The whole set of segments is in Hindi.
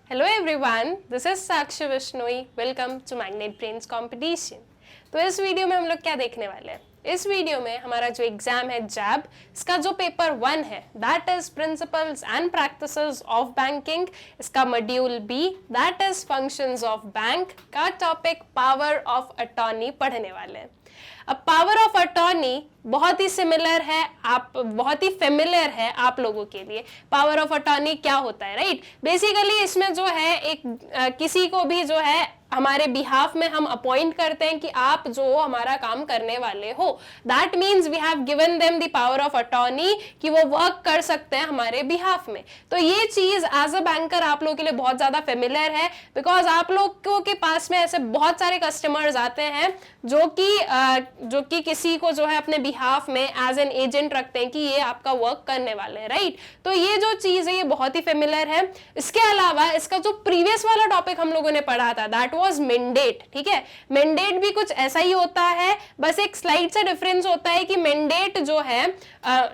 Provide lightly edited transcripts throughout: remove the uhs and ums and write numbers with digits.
Hello everyone, this is Sakshi Bishnoi. Welcome to magnet brains competition. तो इस वीडियो में हम लोग क्या देखने वाले हैं? इस वीडियो में हमारा जो एग्जाम है जैब, इसका जो पेपर 1 है that is principles and practices of banking, इसका module B that is functions of bank का टॉपिक पावर ऑफ अटॉर्नी पढ़ने वाले हैं. अब पावर ऑफ अटॉर्नी बहुत ही सिमिलर है, बहुत ही फेमिलियर है आप लोगों के लिए. पावर ऑफ अटॉर्नी क्या होता है, राइट? बेसिकली इसमें जो है एक किसी को भी जो है हमारे बिहाफ में हम अपॉइंट करते हैं कि आप जो हमारा काम करने वाले हो. That means we have given them the power of attorney कि वो वर्क कर सकते हैं हमारे बिहाफ में. तो ये चीज एज अ बैंकर आप लोगों के लिए बहुत ज्यादा फेमिलियर है, बिकॉज आप लोगों के पास में ऐसे बहुत सारे कस्टमर्स आते हैं जो कि किसी को जो है अपने बिहाफ में एज एन एजेंट रखते हैं कि ये आपका वर्क करने वाले हैं, राइट? तो ये जो चीज है ये बहुत ही फेमिलियर है. इसके अलावा इसका जो प्रीवियस वाला टॉपिक हम लोगों ने पढ़ा था दैट वाज मैंडेट. ठीक है, मैंडेट भी कुछ ऐसा ही होता है, बस एक स्लाइड से डिफरेंस होता है कि मैंडेट जो है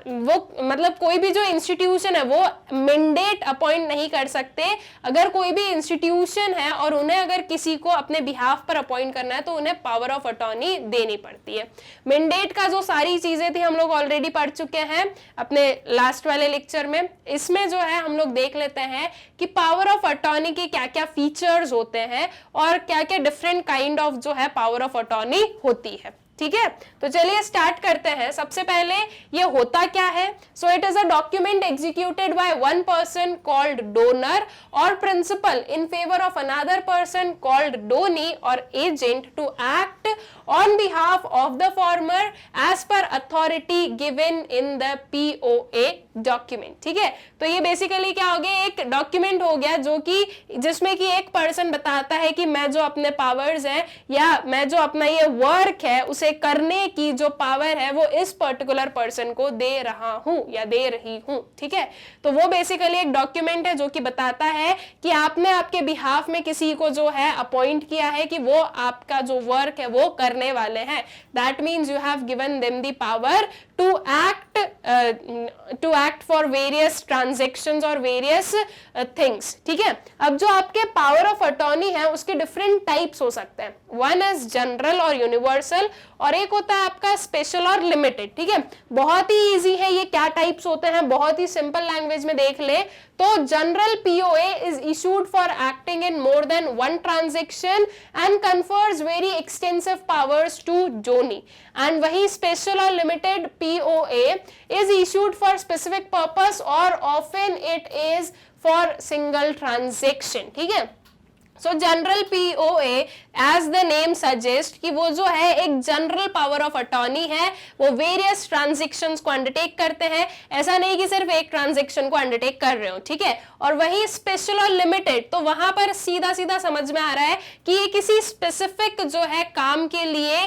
वो मतलब कोई भी जो इंस्टीट्यूशन है वो मैंडेट अपॉइंट नहीं कर सकते. अगर कोई भी इंस्टीट्यूशन है और उन्हें अगर किसी को अपने बिहाफ पर अपॉइंट करना है तो उन्हें पावर ऑफ अटॉर्नी देनी पड़ती है. मैंडेट का जो सारी चीजें थी हम लोग ऑलरेडी पढ़ चुके हैं अपने लास्ट वाले लेक्चर में. इसमें जो है हम लोग देख लेते हैं कि पावर ऑफ अटॉर्नी के क्या क्या फीचर्स होते हैं और क्या क्या डिफरेंट काइंड ऑफ जो है पावर ऑफ अटॉर्नी होती है. ठीक है, तो चलिए स्टार्ट करते हैं. सबसे पहले ये होता क्या है? So it is a document executed by one person called donor और principal in favour of another person called donee और agent to act on behalf of the former as per authority given in the POA document. ठीक है, तो ये बेसिकली क्या हो गया, एक डॉक्यूमेंट हो गया जो कि जिसमें कि एक पर्सन बताता है कि मैं जो अपने पावर्स हैं या मैं जो अपना ये वर्क है उसे करने की जो पावर है वो इस पर्टिकुलर पर्सन को दे रहा हूं या दे रही हूं. ठीक है, तो वो बेसिकली एक डॉक्यूमेंट है जो कि बताता है कि आपने आपके बिहाफ में किसी को जो है अपॉइंट किया है कि वो आपका जो वर्क है वो करने वाले हैं. That means you have given them the power to act for various transactions और वेरियस थिंग्स. ठीक है, अब जो आपके पावर ऑफ अटॉर्नी है उसके डिफरेंट टाइप्स हो सकते हैं. वन इज जनरल और यूनिवर्सल और एक होता है आपका स्पेशल और लिमिटेड. ठीक है, बहुत ही इजी है. ये क्या टाइप्स होते हैं बहुत ही सिंपल लैंग्वेज में देख ले तो general POA is issued for acting in more than one transaction and confers very extensive powers to donee. And वही स्पेशल और limited POA is issued for specific purpose और often it is for single transaction. ठीक है, so general POA as the name suggest कि वो जो है एक जनरल पावर ऑफ अटॉर्नी है, वो वेरियस ट्रांजेक्शंस को अंडरटेक करते हैं. ऐसा नहीं कि सिर्फ एक ट्रांजेक्शन को अंडरटेक कर रहे हो. ठीक है, और वही स्पेशल और लिमिटेड तो वहां पर सीधा सीधा समझ में आ रहा है कि ये किसी स्पेसिफिक जो है काम के लिए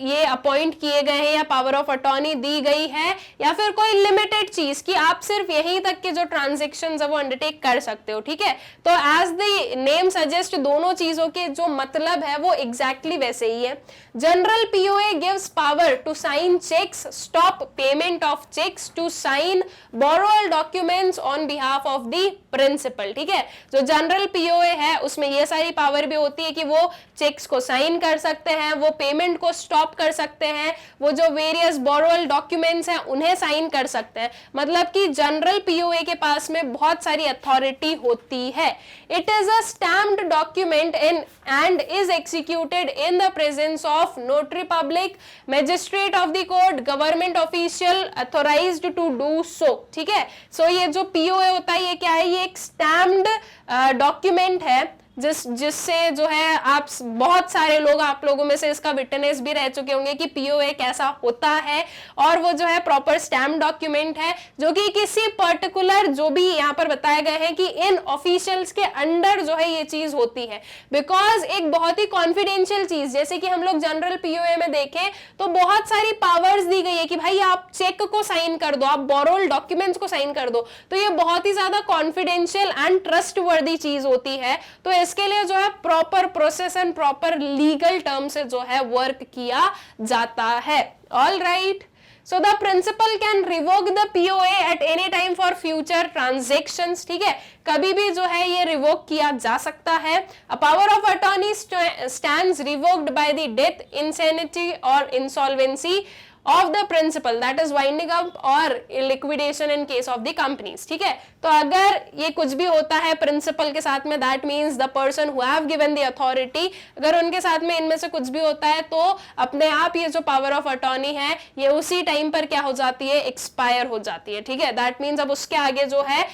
ये अपॉइंट किए गए हैं या पावर ऑफ अटॉर्नी दी गई है, या फिर कोई लिमिटेड चीज कि आप सिर्फ यहीं तक के जो ट्रांजेक्शंस है वो अंडरटेक कर सकते हो. ठीक है, तो एज द नेम सजेस्ट दोनों चीजों के जो मतलब है वो एग्जैक्टली वैसे ही है. General POA gives power to sign cheques, stop payment of cheques, to sign borrowal documents on behalf of the principal. ठीक है, जो जनरल पीओए है उसमें ये सारी पावर भी होती है कि वो चेक्स को साइन कर सकते हैं, वो पेमेंट को स्टॉप कर सकते हैं, वो जो वेरियस बोरोअल डॉक्यूमेंट्स हैं उन्हें साइन कर सकते हैं. मतलब कि जनरल पीओए के पास में बहुत सारी अथॉरिटी होती है. It is a stamped document in and is executed in the presence of notary public, magistrate of the court, government official authorized to do so. ठीक है, सो ये जो पीओए होता है ये क्या है, ये एक स्टैम्प्ड डॉक्यूमेंट है जिससे जो है आप बहुत सारे लोग आप लोगों में से इसका विटनेस भी रह चुके होंगे कि पीओए कैसा होता है. और वो जो है प्रॉपर स्टैम्प डॉक्यूमेंट है जो कि किसी पर्टिकुलर जो भी यहाँ पर बताया गया है कि इन ऑफिशियल्स के अंडर जो है ये चीज होती है. बिकॉज एक बहुत ही कॉन्फिडेंशियल चीज, जैसे कि हम लोग जनरल पीओए में देखें तो बहुत सारी पावर्स दी गई है कि भाई आप चेक को साइन कर दो, आप बोरोल डॉक्यूमेंट्स को साइन कर दो. तो ये बहुत ही ज्यादा कॉन्फिडेंशियल एंड ट्रस्ट वर्दी चीज होती है. तो इसके लिए जो है proper process and proper legal term से जो है वर्क किया जाता है. All right, so the principal can revoke the POA at any time for future transactions, ठीक है, कभी भी जो है ये रिवोक किया जा सकता है। A power of attorney stands revoked by the death, insanity और insolvency of the principal, that is winding up or liquidation in case of the companies, ठीक है। तो अगर ये कुछ भी होता है प्रिंसिपल के साथ में, that means the person who have given the authority, अगर उनके साथ में इनमें से कुछ भी होता है तो अपने आप ये जो पावर ऑफ अटॉर्नी है ये उसी टाइम पर क्या हो जाती है, एक्सपायर हो जाती है, ठीक है। दैट मीन्स अब उसके आगे जो है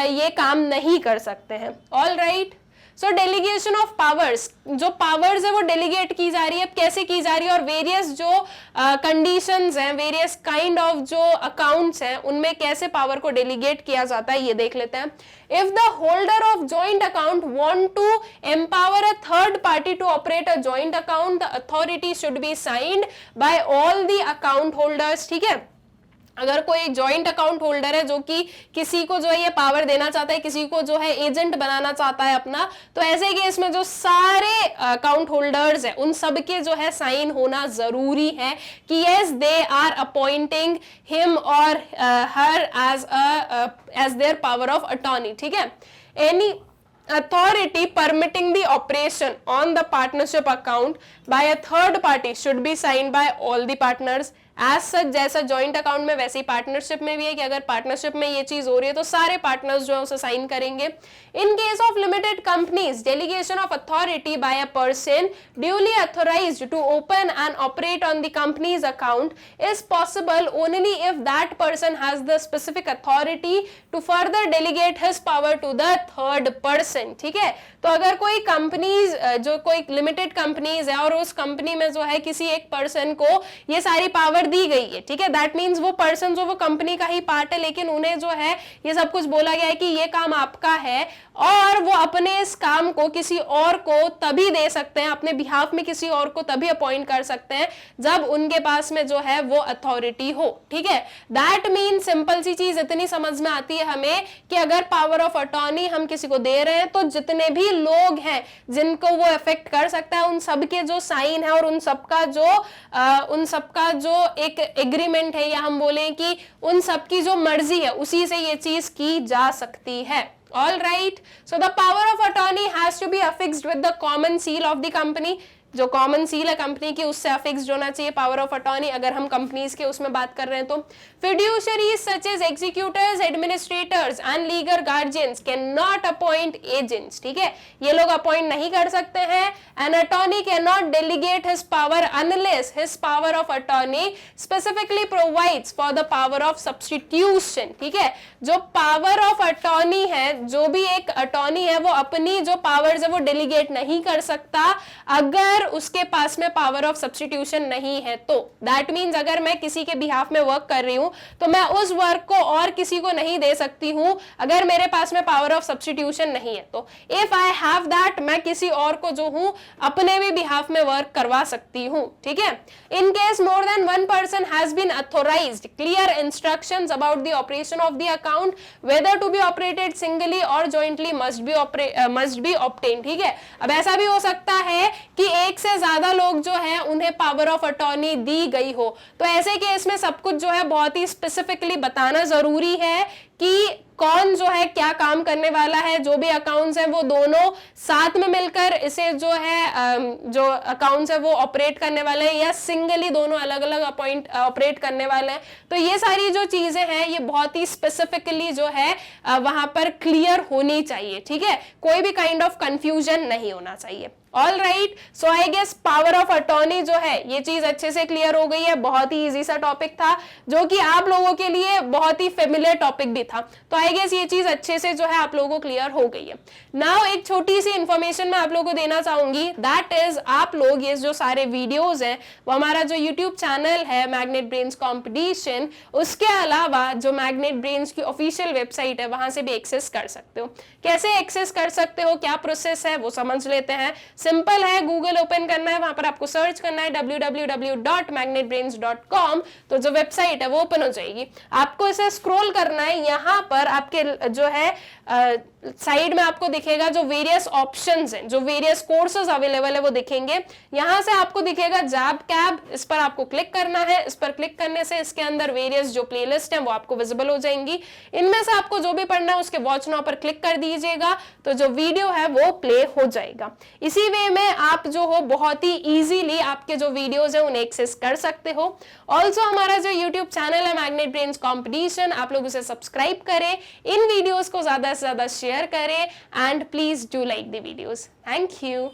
ये काम नहीं कर सकते हैं। All right, so delegation of powers, जो पावर्स है वो डेलीगेट की जा रही है, अब कैसे की जा रही है और वेरियस जो कंडीशंस हैं, वेरियस काइंड ऑफ जो अकाउंट्स हैं उनमें कैसे पावर को डेलीगेट किया जाता है ये देख लेते हैं। If the holder of joint account want to empower a third party to operate a joint account, the authority should be signed by all the account holders, ठीक है। अगर कोई जॉइंट अकाउंट होल्डर है जो कि किसी को जो है ये पावर देना चाहता है, किसी को जो है एजेंट बनाना चाहता है अपना, तो ऐसे केस में जो सारे अकाउंट होल्डर्स हैं उन सब के जो है साइन होना जरूरी है कि yes they are appointing him और her as their power of attorney, ठीक है। Any authority permitting the operation on the partnership account by a third party should be signed by all the partners। As such जैसा जॉइंट अकाउंट में वैसे ही पार्टनरशिप में भी है कि अगर पार्टनरशिप में ये चीज हो रही है तो सारे पार्टनर्स जो है उसे साइन करेंगे। In case of limited companies, delegation of authority by a person duly authorized to open and operate on the company's account is possible only if that person has the specific authority to further delegate his power to the third person, ठीक है। तो अगर कोई कंपनीज, जो कोई लिमिटेड कंपनीज है और उस कंपनी में जो है किसी एक पर्सन को ये सारी पावर दी गई है, ठीक है, दैट मींस वो पर्सन जो वो कंपनी का ही पार्ट है लेकिन उन्हें जो है ये सब कुछ बोला गया है कि ये काम आपका है और वो अपने इस काम को किसी और को तभी दे सकते हैं, अपने बिहाफ में किसी और को तभी अपॉइंट कर सकते हैं जब उनके पास में जो है वो अथॉरिटी हो, ठीक है। दैट मीन सिंपल सी चीज इतनी समझ में आती है हमें कि अगर पावर ऑफ अटॉर्नी हम किसी को दे रहे हैं तो जितने भी लोग हैं जिनको वो इफेक्ट कर सकता है उन सबके जो साइन है और उन सबका जो एक एग्रीमेंट है या हम बोले कि उन सबकी जो मर्जी है उसी से ये चीज की जा सकती है। All right, so the power of attorney has to be affixed with the common seal of the company। जो कॉमन सील है कंपनी की उससे अफिक्स्ड होना चाहिए पावर ऑफ अटॉर्नी, अगर हम कंपनीज के उसमें बात कर रहे हैं तो। Fiduciaries such as executors, administrators and legal guardians can not appoint agents, ठीक है, ये लोग अपॉइंट नहीं कर सकते हैं। An attorney can not delegate his power unless his power of attorney specifically provides for the power of substitution, ठीक है। जो पावर ऑफ अटॉर्नी है, जो भी एक अटॉर्नी है वो अपनी जो पावर्स है वो डेलीगेट नहीं कर सकता अगर उसके पास में पावर ऑफ सब्स्टिट्यूशन नहीं है। तो दैट मींस अगर मैं किसी के बिहाफ में वर्क कर रही हूं तो मैं उस वर्क को और किसी को नहीं दे सकती हूं अगर मेरे पास में पावर ऑफ सब्स्टिट्यूशन नहीं है। तो इफ आई हैव दैट, मैं किसी और को जो हूं अपने भी बिहाफ में वर्क करवा सकती हूं, ठीक है। In case more than one person has been authorized, clear instructions about the operation of the account whether to be operated singly और जॉइंटली मस्ट बी ऑब्टेन, ठीक है। अब ऐसा भी हो सकता है कि एक से ज्यादा लोग जो है उन्हें पावर ऑफ अटॉर्नी दी गई हो, तो ऐसे केस में सब कुछ जो है बहुत ही स्पेसिफिकली बताना जरूरी है कि कौन जो है क्या काम करने वाला है। जो भी अकाउंट्स हैं वो दोनों साथ में मिलकर इसे जो है जो अकाउंट्स है वो ऑपरेट करने वाले हैं या सिंगली दोनों अलग अलग ऑपरेट करने वाले हैं। तो ये सारी जो चीजें हैं ये बहुत ही स्पेसिफिकली जो है वहां पर क्लियर होनी चाहिए, ठीक है, कोई भी काइंड ऑफ कंफ्यूजन नहीं होना चाहिए। All right, so I guess power of attorney जो है ये चीज अच्छे से क्लियर हो गई है। बहुत ही इजी सा टॉपिक था जो कि आप लोगों के लिए बहुत ही फेमिलियर टॉपिक भी था, तो आई गेस ये चीज अच्छे से जो है आप लोगों को क्लियर हो गई है। नाउ एक छोटी सी इंफॉर्मेशन मैं आप लोगों को देना चाहूंगी, दैट इज आप लोग ये जो सारे वीडियोज हैं वो हमारा जो यूट्यूब चैनल है मैग्नेट ब्रेन्स कॉम्पिटिशन, उसके अलावा जो मैग्नेट ब्रेन्स की ऑफिशियल वेबसाइट है वहां से भी एक्सेस कर सकते हो। कैसे एक्सेस कर सकते हो, क्या प्रोसेस है वो समझ लेते हैं। सिंपल है, गूगल ओपन करना है, वहां पर आपको सर्च करना है www.magnetbrains.com, तो जो वेबसाइट है वो ओपन हो जाएगी। आपको इसे स्क्रॉल करना है, यहाँ पर आपके जो है साइड में आपको दिखेगा जो वेरियस ऑप्शंस हैं, जो वेरियस कोर्सेज अवेलेबल है वो दिखेंगे। यहां से आपको दिखेगा जैब कैब, इस पर आपको क्लिक करना है। इस पर क्लिक करने से इसके अंदर वेरियस जो प्लेलिस्ट हैं वो आपको विजिबल हो जाएंगी। इनमें से आपको जो भी पढ़ना है उसके वॉच नाउ पर क्लिक कर दीजिएगा तो जो वीडियो है वो प्ले हो जाएगा। इसी वे में आप जो हो बहुत ही इजीली आपके जो वीडियोस है उन्हें एक्सेस कर सकते हो। ऑल्सो हमारा जो यूट्यूब चैनल है मैग्नेट ब्रेन्स कॉम्पिटिशन, आप लोग उसे सब्सक्राइब करें, इन वीडियोस को ज्यादा से ज्यादा शेयर करें and please do like the videos. Thank you.